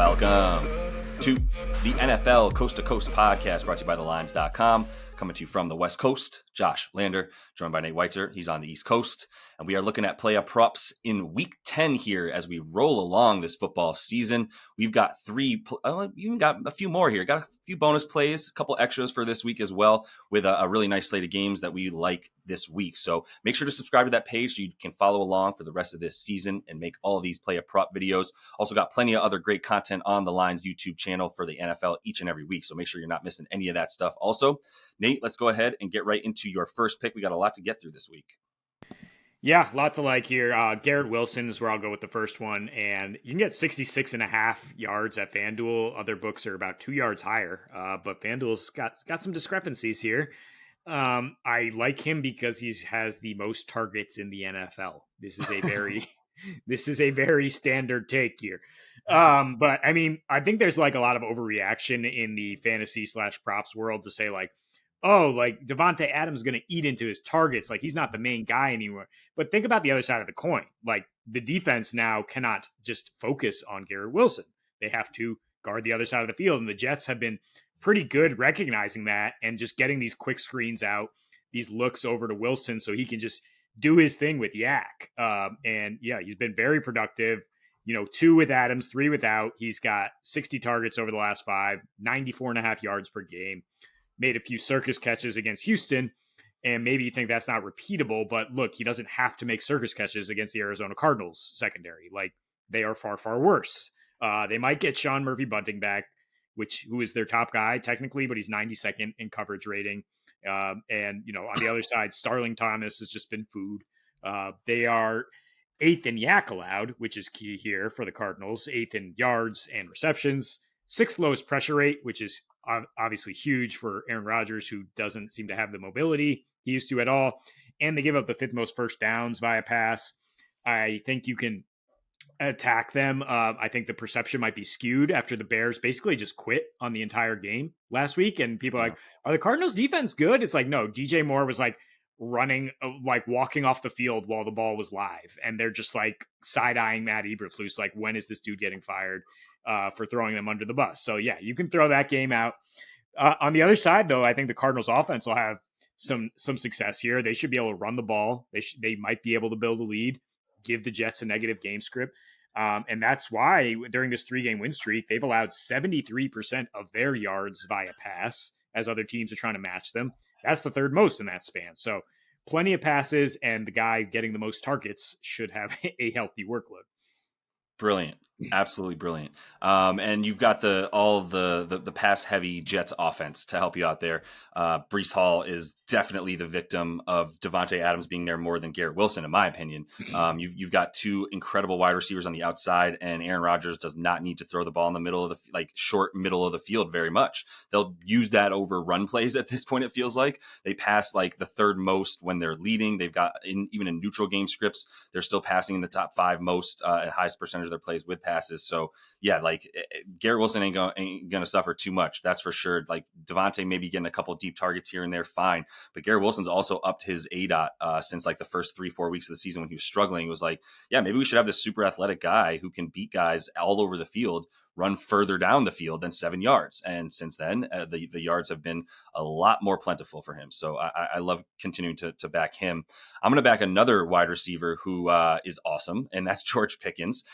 Welcome to the NFL Coast to Coast podcast brought to you by thelines.com. Coming to you from the West Coast, Josh Lander, joined by Nate Weitzer. He's on the East Coast. And we are looking at player props in week 10 here as we roll along this football season. We've got even got a few more here. Got a few bonus plays, a couple extras for this week as well, with a really nice slate of games that we like this week. So make sure to subscribe to that page so you can follow along for the rest of this season and make all of these player prop videos. Also got plenty of other great content on the Lines YouTube channel for the NFL each and every week. So make sure you're not missing any of that stuff. Also, Nate, let's go ahead and get right into your first pick. We got a lot to get through this week. Yeah, lots to like here. Garrett Wilson is where I'll go with the first one. And you can get 66.5 yards at FanDuel. Other books are about 2 yards higher. But FanDuel's got some discrepancies here. I like him because he has the most targets in the NFL. This is a very this is a very standard take here. But I mean, I think there's like a lot of overreaction in the fantasy / props world to say like, oh, like Devontae Adams is going to eat into his targets. Like he's not the main guy anymore. But think about the other side of the coin. Like the defense now cannot just focus on Garrett Wilson. They have to guard the other side of the field. And the Jets have been pretty good recognizing that and just getting these quick screens out, these looks over to Wilson so he can just do his thing with Yak. And yeah, he's been very productive. 2 with Adams, 3 without. He's got 60 targets over the last 5, 94.5 yards per game. Made a few circus catches against Houston, and maybe you think that's not repeatable, but look, he doesn't have to make circus catches against the Arizona Cardinals secondary. Like, they are far, far worse. They might get Sean Murphy-Bunting back, who is their top guy technically, but he's 92nd in coverage rating. And, on the other side, Starling Thomas has just been food. They are 8th in yak allowed, which is key here for the Cardinals, 8th in yards and receptions, 6th lowest pressure rate, which is obviously huge for Aaron Rodgers, who doesn't seem to have the mobility he used to at all. And they give up the 5th most first downs via pass. I think you can attack them. I think the perception might be skewed after the Bears basically just quit on the entire game last week. And people are like, are the Cardinals defense good? It's like, no, DJ Moore was like running, like walking off the field while the ball was live. And they're just like side-eyeing Matt Eberflus, like, when is this dude getting fired? For throwing them under the bus. So yeah, you can throw that game out. On the other side, though, I think the Cardinals offense will have some success here. They should be able to run the ball. They might be able to build a lead, give the Jets a negative game script. And that's why during this 3-game win streak, they've allowed 73% of their yards via pass as other teams are trying to match them. That's the 3rd most in that span. So plenty of passes, and the guy getting the most targets should have a healthy workload. Brilliant. Absolutely brilliant. And you've got all the pass heavy Jets offense to help you out there. Breece Hall is definitely the victim of Devontae Adams being there more than Garrett Wilson, in my opinion. You've got 2 incredible wide receivers on the outside, and Aaron Rodgers does not need to throw the ball in the middle of the short middle of the field very much. They'll use that over run plays at this point. It feels like they pass like the 3rd most when they're leading. They've got even in neutral game scripts, they're still passing in the top 5 most at highest percentage of their plays with passes. So yeah, like Garrett Wilson ain't going to suffer too much. That's for sure. Like Devontae maybe getting a couple deep targets here and there, fine. But Garrett Wilson's also upped his ADOT since like the first 3-4 weeks of the season when he was struggling. It was like, yeah, maybe we should have this super athletic guy who can beat guys all over the field, run further down the field than 7 yards. And since then, the yards have been a lot more plentiful for him. So I love continuing to back him. I'm going to back another wide receiver who is awesome, and that's George Pickens.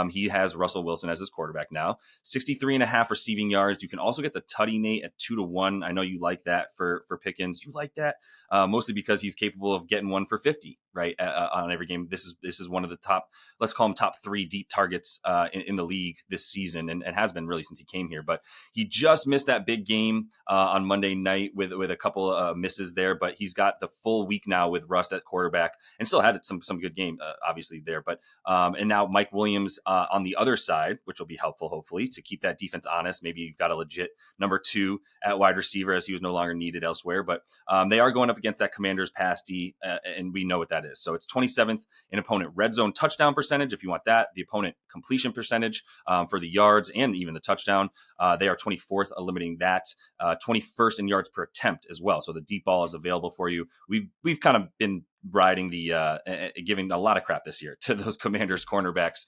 He has Russell Wilson as his quarterback now. 63.5 receiving yards. You can also get the Tutty Nate at 2-1. I know you like that for Pickens. You like that mostly because he's capable of getting one for 50, right? On every game. This is one of the top, let's call him top 3 deep targets in the league this season. And has been really since he came here. But he just missed that big game on Monday night with a couple of misses there. But he's got the full week now with Russ at quarterback and still had some good game, obviously, there. But and now Mike Williams on the other side, which will be helpful, hopefully, to keep that defense honest. Maybe you've got a legit number 2 at wide receiver as he was no longer needed elsewhere. But they are going up against that Commanders pass D, and we know what that is. So it's 27th in opponent red zone touchdown percentage, if you want that. The opponent completion percentage for the yards and even the touchdown. They are 24th, limiting that. 21st in yards per attempt as well. So the deep ball is available for you. We've kind of been riding giving a lot of crap this year to those Commanders cornerbacks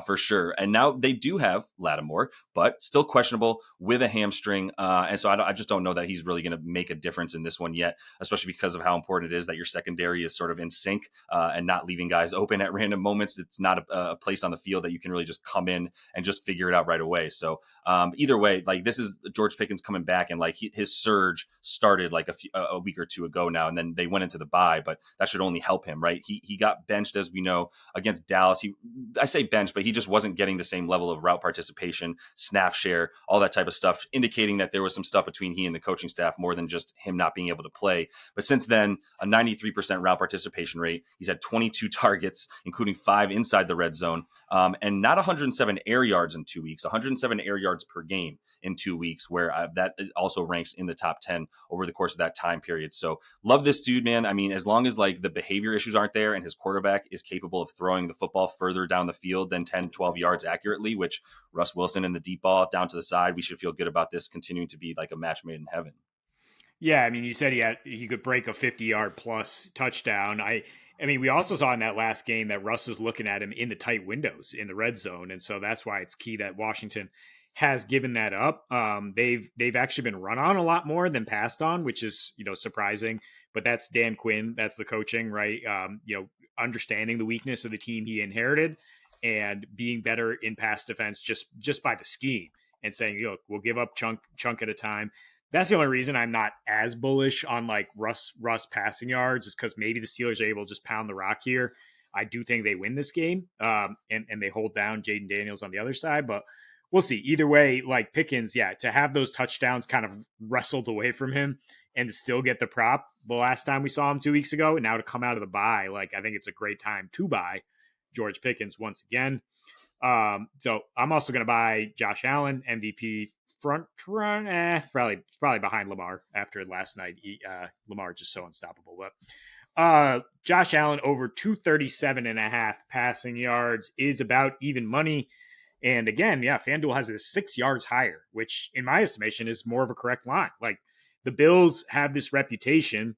for sure. And now they do have Lattimore, but still questionable with a hamstring. And so I just don't know that he's really going to make a difference in this one yet, especially because of how important it is that your secondary is sort of in sync and not leaving guys open at random moments. It's not a place on the field that you can really just come in and just figure it out right away. So either way, like this is George Pickens coming back, and like his surge started like a week or two ago now, and then they went into the bye, but that should only help him, right? He got benched, as we know, against Dallas. I say benched, but he just wasn't getting the same level of route participation, snap share, all that type of stuff, indicating that there was some stuff between he and the coaching staff more than just him not being able to play. But since then, a 93% route participation rate. He's had 22 targets, including 5 inside the red zone, and not 107 air yards in 2 weeks, 107 air yards per game in 2 weeks, where that also ranks in the top 10 over the course of that time period. So love this dude, man. I mean, as long as like the behavior issues aren't there and his quarterback is capable of throwing the football further down the field than 10, 12 yards accurately, which Russ Wilson in the deep ball down to the side, we should feel good about this continuing to be like a match made in heaven. Yeah, I mean, you said he could break a 50-yard plus touchdown. I mean, we also saw in that last game that Russ is looking at him in the tight windows in the red zone, and so that's why it's key that Washington has given that up. They've actually been run on a lot more than passed on, which is surprising. But that's Dan Quinn. That's the coaching, right? Understanding the weakness of the team he inherited and being better in pass defense just by the scheme and saying, we'll give up chunk at a time. That's the only reason I'm not as bullish on like Russ passing yards, is because maybe the Steelers are able to just pound the rock here. I do think they win this game, and they hold down Jaden Daniels on the other side, but we'll see. Either way, like Pickens, to have those touchdowns kind of wrestled away from him and to still get the prop the last time we saw him 2 weeks ago, and now to come out of the bye, like I think it's a great time to buy George Pickens once again. So I'm also going to buy Josh Allen, MVP front run, probably behind Lamar after last night. Lamar just so unstoppable. But Josh Allen over 237.5 passing yards is about even money. And again, FanDuel has it 6 yards higher, which in my estimation is more of a correct line. Like the Bills have this reputation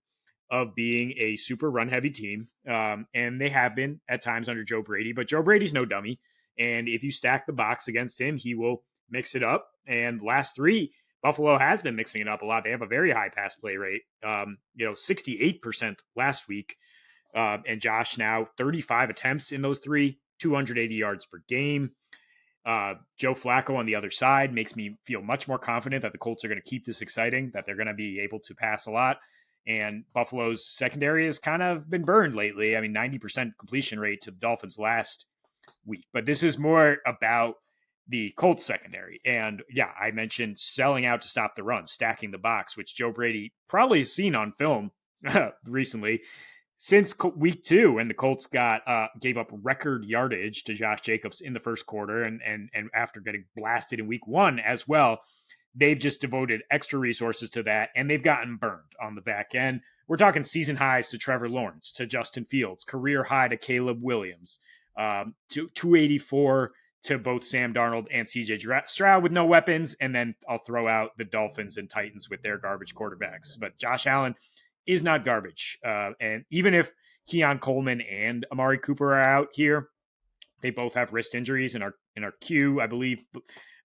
of being a super run heavy team. And they have been at times under Joe Brady, but Joe Brady's no dummy. And if you stack the box against him, he will mix it up. And last 3, Buffalo has been mixing it up a lot. They have a very high pass play rate, 68% last week. And Josh now 35 attempts in those 3, 280 yards per game. Joe Flacco on the other side makes me feel much more confident that the Colts are going to keep this exciting, that they're going to be able to pass a lot. And Buffalo's secondary has kind of been burned lately. I mean, 90% completion rate to the Dolphins last week. But this is more about the Colts secondary. And I mentioned selling out to stop the run, stacking the box, which Joe Brady probably has seen on film recently. Since week 2, when the Colts gave up record yardage to Josh Jacobs in the first quarter, and after getting blasted in week 1 as well, they've just devoted extra resources to that, and they've gotten burned on the back end. We're talking season highs to Trevor Lawrence, to Justin Fields, career high to Caleb Williams, to 284 to both Sam Darnold and CJ Stroud with no weapons, and then I'll throw out the Dolphins and Titans with their garbage quarterbacks. But Josh Allen is not garbage. And even if Keon Coleman and Amari Cooper are out here, they both have wrist injuries in our queue, I believe.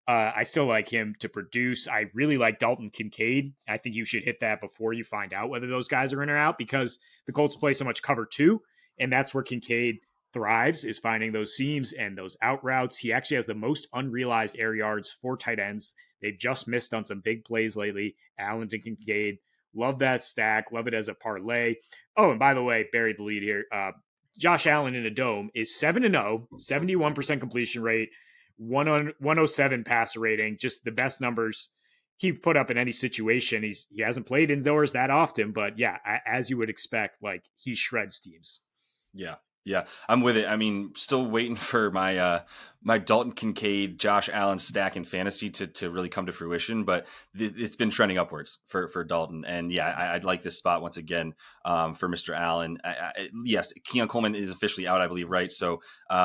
I still like him to produce. I really like Dalton Kincaid. I think you should hit that before you find out whether those guys are in or out, because the Colts play so much cover 2, and that's where Kincaid thrives, is finding those seams and those out routes. He actually has the most unrealized air yards for tight ends. They've just missed on some big plays lately. Allen to Kincaid. Love that stack. Love it as a parlay. Oh, and by the way, buried the lead here. Josh Allen in a dome is 7-0, 71% completion rate, 107 passer rating, just the best numbers he put up in any situation. He hasn't played indoors that often, but as you would expect, like he shreds teams. Yeah, I'm with it. I mean, still waiting for my my Dalton Kincaid, Josh Allen stack in fantasy to really come to fruition, but it's been trending upwards for Dalton. And I'd like this spot once again. for Mr. Allen. Yes, Keon Coleman is officially out, I believe, right? So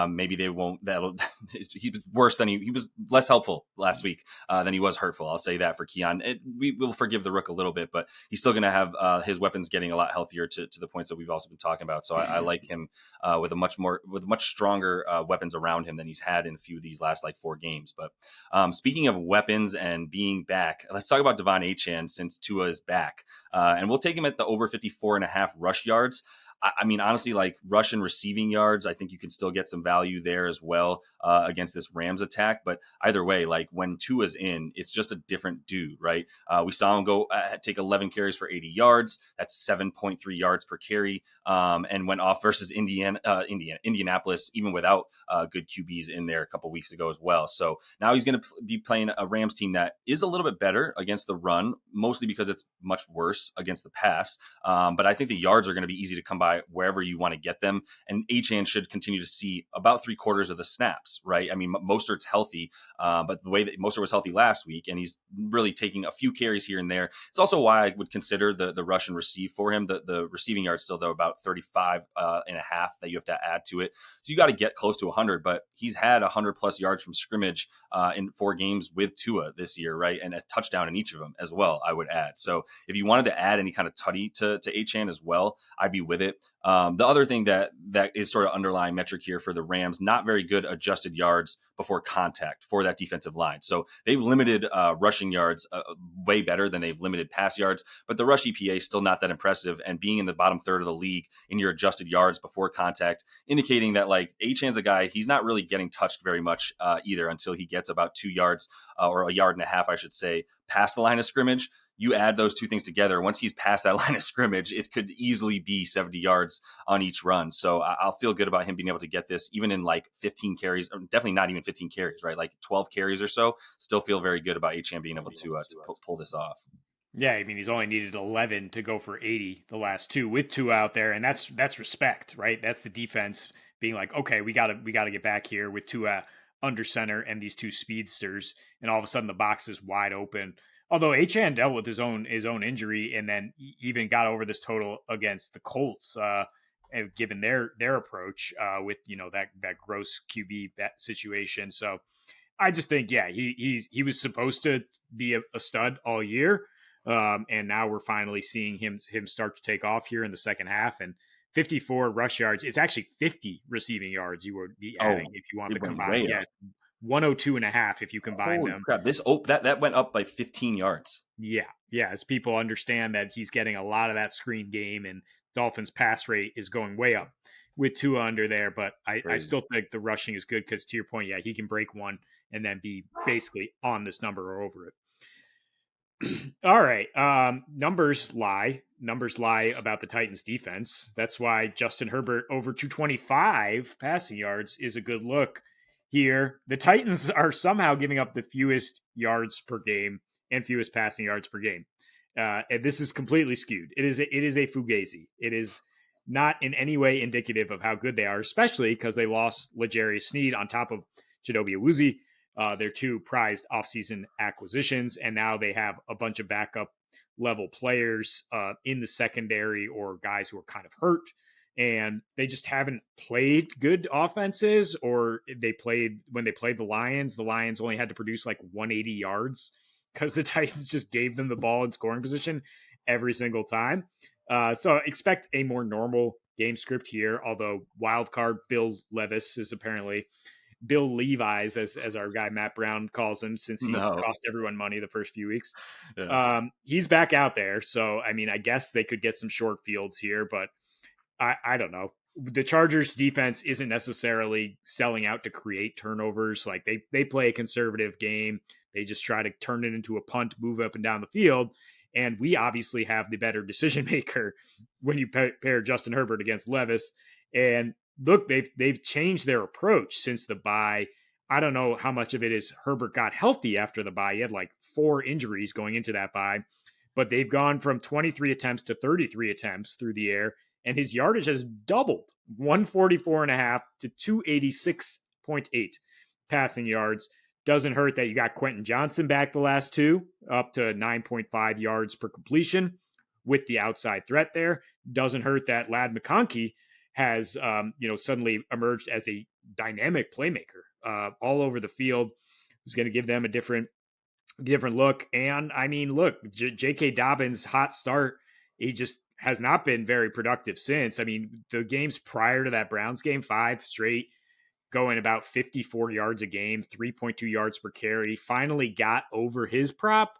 maybe they won't. That'll he was worse than he was less helpful last week than he was hurtful. I'll say that for Keon. We will forgive the Rook a little bit, but he's still going to have his weapons getting a lot healthier to the points that we've also been talking about. So I like him with much stronger weapons around him than he's had in a few of these last like 4 games. But speaking of weapons and being back, let's talk about Devon Achane since Tua is back, and we'll take him at the over 54.5 rush yards. I mean, honestly, like Russian receiving yards, I think you can still get some value there as well against this Rams attack. But either way, like when Tua's in, it's just a different dude, right? We saw him go take 11 carries for 80 yards. That's 7.3 yards per carry, and went off versus Indianapolis, even without good QBs in there a couple weeks ago as well. So now he's going to be playing a Rams team that is a little bit better against the run, mostly because it's much worse against the pass. But I think the yards are going to be easy to come by wherever you want to get them. And Achane should continue to see about 3/4 of the snaps, right? I mean, Mostert's healthy, but the way that Mostert was healthy last week, and he's really taking a few carries here and there. It's also why I would consider the rush and receive for him. The receiving yards still, though, about 35 and a half that you have to add to it. So you got to get close to 100, but he's had 100 plus yards from scrimmage in 4 games with Tua this year, right? And a touchdown in each of them as well, I would add. So if you wanted to add any kind of tutty to Achane as well, I'd be with it. The other thing that is sort of underlying metric here for the Rams, not very good adjusted yards before contact for that defensive line. So they've limited rushing yards way better than they've limited pass yards, but the rush EPA is still not that impressive. And being in the bottom third of the league in your adjusted yards before contact, indicating that like Achane's a guy, he's not really getting touched very much either until he gets about 2 yards or a yard and a half, I should say, past the line of scrimmage. You add those two things together. Once he's past that line of scrimmage, it could easily be 70 yards on each run. So I'll feel good about him being able to get this even in like 15 carries, or definitely not even 15 carries, right? Like 12 carries or so. Still feel very good about Achane being able to pull this off. Yeah, I mean, he's only needed 11 to go for 80 the last 2 with 2 out there, and that's respect, right? That's the defense being like, okay, we gotta get back here with 2 under center and these 2 speedsters, and all of a sudden the box is wide open. Although Achane dealt with his own injury and then even got over this total against the Colts, given their approach with that gross QB bet situation. So I just think he was supposed to be a stud all year, and now we're finally seeing him start to take off here in the second half. And 54 rush yards. It's actually 50 receiving yards you would be adding if you want to combine. Yeah. 102.5 if you combine Holy them. crap. That went up by 15 yards. Yeah. As people understand that he's getting a lot of that screen game, and Dolphins pass rate is going way up with Tua under there. But I still think the rushing is good because, to your point, he can break one and then be basically on this number or over it. All right. Numbers lie about the Titans defense. That's why Justin Herbert over 225 passing yards is a good look here. The Titans are somehow giving up the fewest yards per game and fewest passing yards per game. And this is completely skewed. It is a fugazi. It is not in any way indicative of how good they are, especially because they lost L'Jarius Sneed on top of Chidobe Awuzie, their 2 prized offseason acquisitions, and now they have a bunch of backup level players in the secondary or guys who are kind of hurt. And they just haven't played good offenses, or when they played the Lions only had to produce like 180 yards because the Titans just gave them the ball in scoring position every single time. So expect a more normal game script here, although wild card Bill Levis is apparently Bill Levi's, as our guy Matt Brown calls him, since he cost everyone money the first few weeks. Yeah. He's back out there. So, I mean, I guess they could get some short fields here, but I don't know. The Chargers defense isn't necessarily selling out to create turnovers. Like they play a conservative game. They just try to turn it into a punt, move up and down the field. And we obviously have the better decision maker when you pair Justin Herbert against Levis. And look, they've changed their approach since the bye. I don't know how much of it is Herbert got healthy after the bye. He had like 4 injuries going into that bye. But they've gone from 23 attempts to 33 attempts through the air. And his yardage has doubled, 144.5 to 286.8 passing yards. Doesn't hurt that you got Quentin Johnson back the last 2, up to 9.5 yards per completion with the outside threat there. doesn't hurt that Lad McConkey has, suddenly emerged as a dynamic playmaker all over the field, who's going to give them a different look. And I mean, look, J.K. Dobbins' hot start, he just has not been very productive since. I mean, the games prior to that Browns game, 5 straight, going about 54 yards a game, 3.2 yards per carry, finally got over his prop.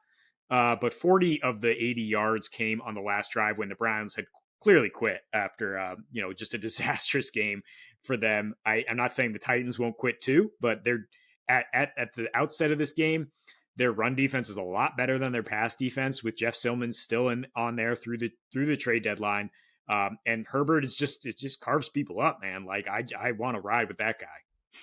But 40 of the 80 yards came on the last drive when the Browns had clearly quit after, just a disastrous game for them. I'm not saying the Titans won't quit too, but they're at the outset of this game, their run defense is a lot better than their pass defense, with Jeff Simmons still on there through the trade deadline. And Herbert is it just carves people up, man. Like I want to ride with that guy.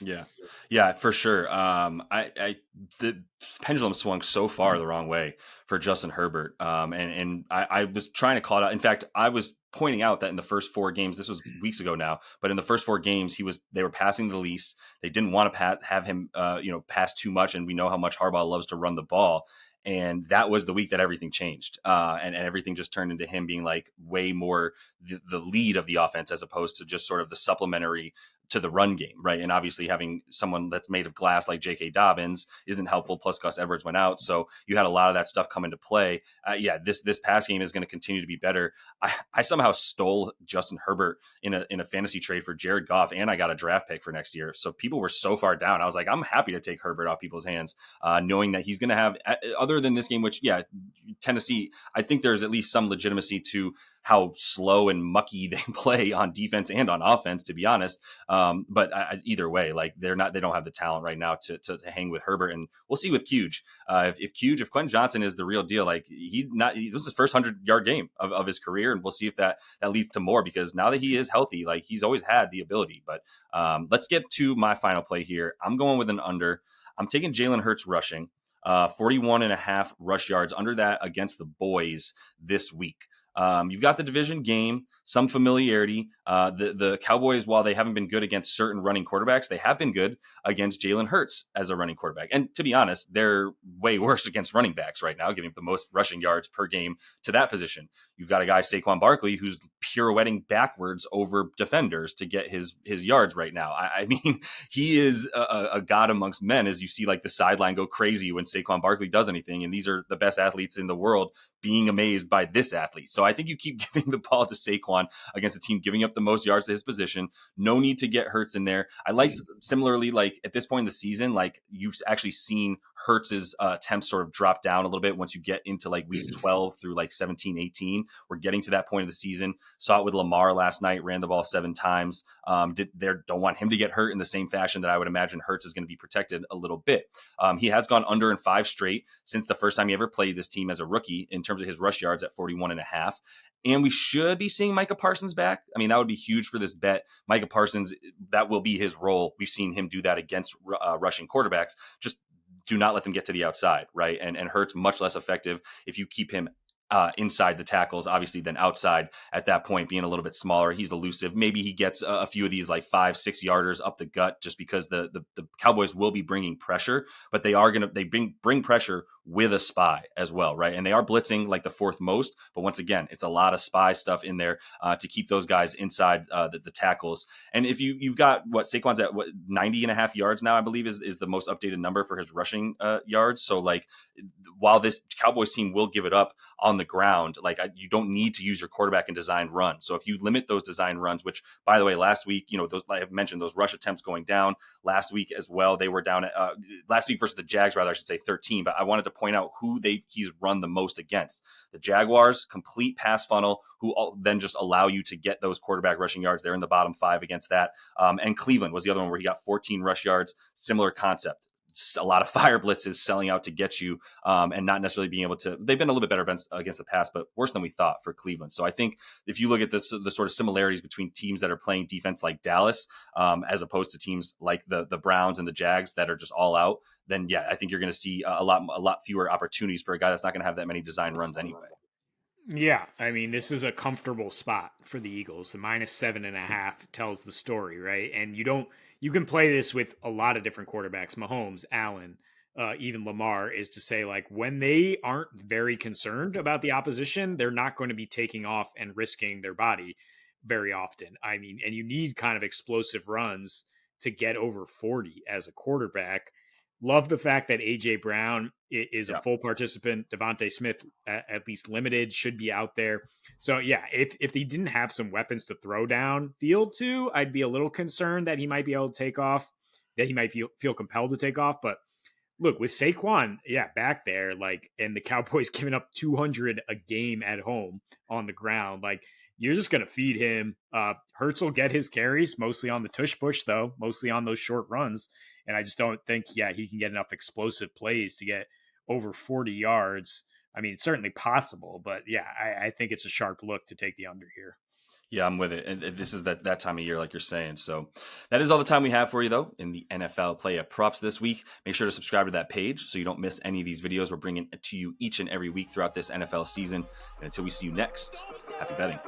Yeah, yeah, for sure. The pendulum swung so far the wrong way for Justin Herbert, and I was trying to call it out. In fact, I was pointing out that in the first 4 games, this was weeks ago now, but in the first 4 games, they were passing the least. They didn't want to have him, pass too much, and we know how much Harbaugh loves to run the ball. And that was the week that everything changed, and everything just turned into him being like way more the lead of the offense as opposed to just sort of the supplementary to the run game, right? And obviously having someone that's made of glass like J.K. Dobbins isn't helpful. Plus Gus Edwards went out, so you had a lot of that stuff come into play. This pass game is going to continue to be better. I somehow stole Justin Herbert in a fantasy trade for Jared Goff, and I got a draft pick for next year. So people were so far down. I was like, I'm happy to take Herbert off people's hands, knowing that he's going to have, other than this game, which Tennessee, I think there's at least some legitimacy to how slow and mucky they play on defense and on offense, to be honest. But either way, like they don't have the talent right now to hang with Herbert, and we'll see with Cuge. If Quentin Johnson is the this is his first 100-yard game of his career, and we'll see if that leads to more, because now that he is healthy, like he's always had the ability. But let's get to my final play here. I'm going with an under. I'm taking Jalen Hurts rushing, 41.5 rush yards, under that against the boys this week. You've got the division game, some familiarity. The Cowboys, while they haven't been good against certain running quarterbacks, they have been good against Jalen Hurts as a running quarterback. And to be honest, they're way worse against running backs right now, giving the most rushing yards per game to that position. You've got a guy, Saquon Barkley, who's pirouetting backwards over defenders to get his yards right now. I mean, he is a god amongst men, as you see like the sideline go crazy when Saquon Barkley does anything. And these are the best athletes in the world being amazed by this athlete. So I think you keep giving the ball to Saquon against a team giving up the most yards to his position. No need to get Hurts in there. I liked similarly, like at this point in the season, like you've actually seen Hurts's attempts sort of drop down a little bit once you get into like weeks 12 through like 17, 18. We're getting to that point of the season. Saw it with Lamar last night, ran the ball 7 times. Don't want him to get hurt in the same fashion that I would imagine Hurts is going to be protected a little bit. He has gone under in 5 straight since the first time he ever played this team as a rookie in terms of his rush yards at 41.5. And we should be seeing Micah Parsons back. I mean, that would be huge for this bet. Micah Parsons, that will be his role. We've seen him do that against rushing quarterbacks. Just do not let them get to the outside, right? And Hurts much less effective if you keep him inside the tackles, obviously, than outside at that point, being a little bit smaller. He's elusive. Maybe he gets a few of these like 5-6 yarders up the gut, just because the Cowboys will be bringing pressure, but they bring pressure with a spy as well, right? And they are blitzing like the 4th most, but once again, it's a lot of spy stuff in there to keep those guys inside the tackles. And if you've got Saquon's at 90.5 yards now, I believe is the most updated number for his rushing yards. So like, while this Cowboys team will give it up on the ground, like you don't need to use your quarterback in designed runs. So if you limit those design runs, which by the way, last week, those I have mentioned those rush attempts going down last week as well. They were down at last week versus the Jags, rather I should say 13. But I wanted to point out who he's run the most against. The Jaguars, complete pass funnel, who then just allow you to get those quarterback rushing yards. They're in the bottom 5 against that. And Cleveland was the other one where he got 14 rush yards. Similar concept. A lot of fire blitzes selling out to get you and not necessarily being able to. They've been a little bit better against the pass, but worse than we thought for Cleveland. So I think if you look at the sort of similarities between teams that are playing defense like Dallas as opposed to teams like the Browns and the Jags that are just all out, then yeah, I think you're going to see a lot fewer opportunities for a guy that's not going to have that many design runs anyway. Yeah, I mean, this is a comfortable spot for the Eagles. The -7.5 tells the story, right? And you can play this with a lot of different quarterbacks: Mahomes, Allen, even Lamar, is to say, like, when they aren't very concerned about the opposition, they're not going to be taking off and risking their body very often. I mean, and you need kind of explosive runs to get over 40 as a quarterback. Love the fact that AJ Brown is a Yeah. full participant. Devontae Smith, at least limited, should be out there. So yeah, if he didn't have some weapons to throw down field to, I'd be a little concerned that he might be able to take off, that he might feel compelled to take off. But look, with Saquon, yeah, back there, like, and the Cowboys giving up 200 a game at home on the ground, like, you're just going to feed him. Hurts will get his carries, mostly on the tush push, though, mostly on those short runs. And I just don't think, yeah, he can get enough explosive plays to get over 40 yards. I mean, it's certainly possible, but yeah, I think it's a sharp look to take the under here. Yeah, I'm with it. And this is that time of year, like you're saying. So that is all the time we have for you, though, in the NFL Play At Props this week. Make sure to subscribe to that page so you don't miss any of these videos. We're bringing it to you each and every week throughout this NFL season. And until we see you next, happy betting.